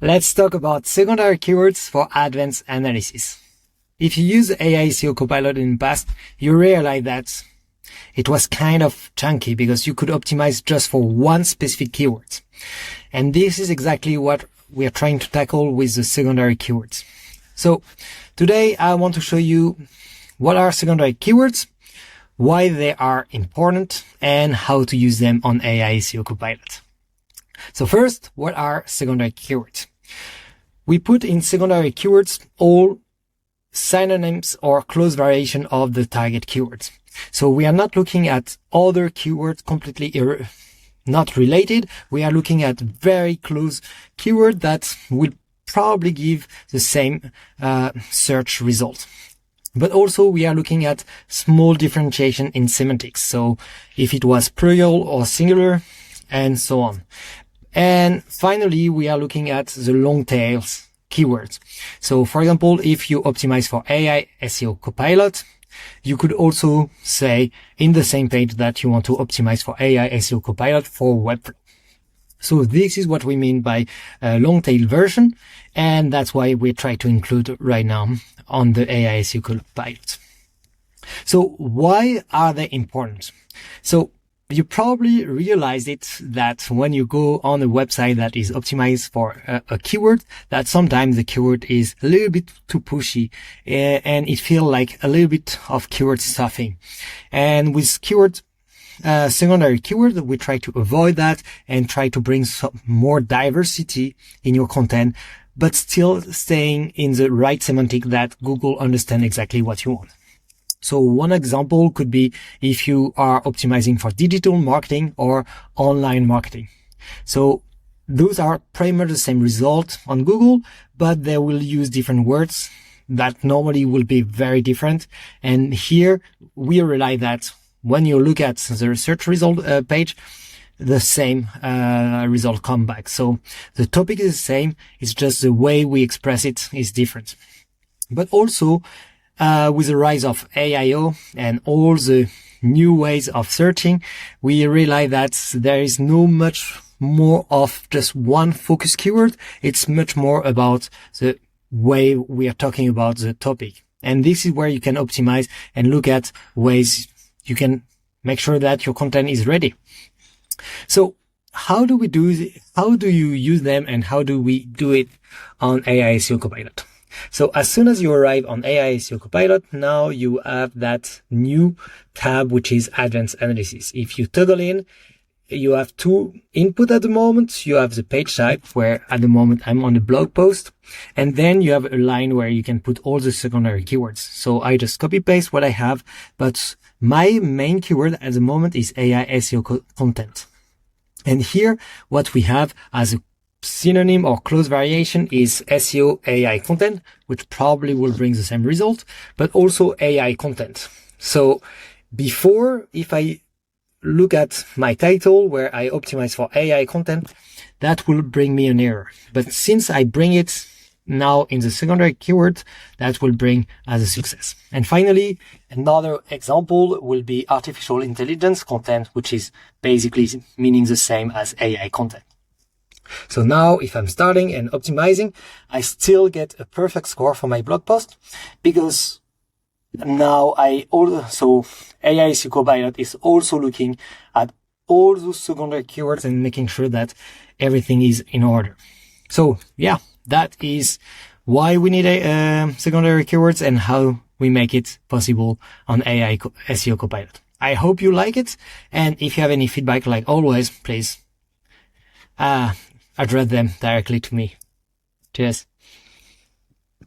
Let's talk about secondary keywords for advanced analysis. If you use AI SEO Copilot in the past, you realize that it was kind of chunky because you could optimize just for one specific keyword. And this is exactly what we are trying to tackle with the secondary keywords. So today I want to show you what are secondary keywords, why they are important, and how to use them on AI SEO Copilot. So first, what are secondary keywords? We put in secondary keywords all synonyms or close variation of the target keywords. So we are not looking at other keywords completely not related. We are looking at very close keyword that will probably give the same search result. But also we are looking at small differentiation in semantics. So if it was plural or singular and so on. And finally, we are looking at the long tails keywords. So for example, if you optimize for AI SEO Copilot, you could also say in the same page that you want to optimize for AI SEO Copilot for Webflow. So this is what we mean by a long tail version. And that's why we try to include right now on the AI SEO Copilot. So why are they important? So you probably realized it that when you go on a website that is optimized for a keyword, that sometimes the keyword is a little bit too pushy and it feels like a little bit of keyword stuffing. And with secondary keyword, we try to avoid that and try to bring some more diversity in your content, but still staying in the right semantic that Google understands exactly what you want. So one example could be if you are optimizing for digital marketing or online marketing. So those are pretty much the same result on Google, but they will use different words that normally will be very different. And here we realize that when you look at the search result page, the same result come back. So the topic is the same. It's just the way we express it is different. But also, with the rise of AIO and all the new ways of searching, we realize that there is no much more of just one focus keyword. It's much more about the way we are talking about the topic. And this is where you can optimize and look at ways you can make sure that your content is ready. So how do you use them and how do we do it on AI SEO Copilot? So as soon as you arrive on AI SEO Copilot, now you have that new tab, which is Advanced Analysis. If you toggle in, you have two input at the moment. You have the page type where at the moment I'm on a blog post. And then you have a line where you can put all the secondary keywords. So I just copy paste what I have, but my main keyword at the moment is AI SEO content. And here what we have as a synonym or close variation is SEO AI content, which probably will bring the same result, but also AI content. So before, if I look at my title where I optimize for AI content, that will bring me an error. But since I bring it now in the secondary keyword, that will bring as a success. And finally, another example will be artificial intelligence content, which is basically meaning the same as AI content. So now if I'm starting and optimizing, I still get a perfect score for my blog post because now AI SEO Copilot is also looking at all those secondary keywords and making sure that everything is in order. So yeah, that is why we need secondary keywords and how we make it possible on AI SEO Copilot. I hope you like it. And if you have any feedback, like always, please, address them directly to me. Cheers.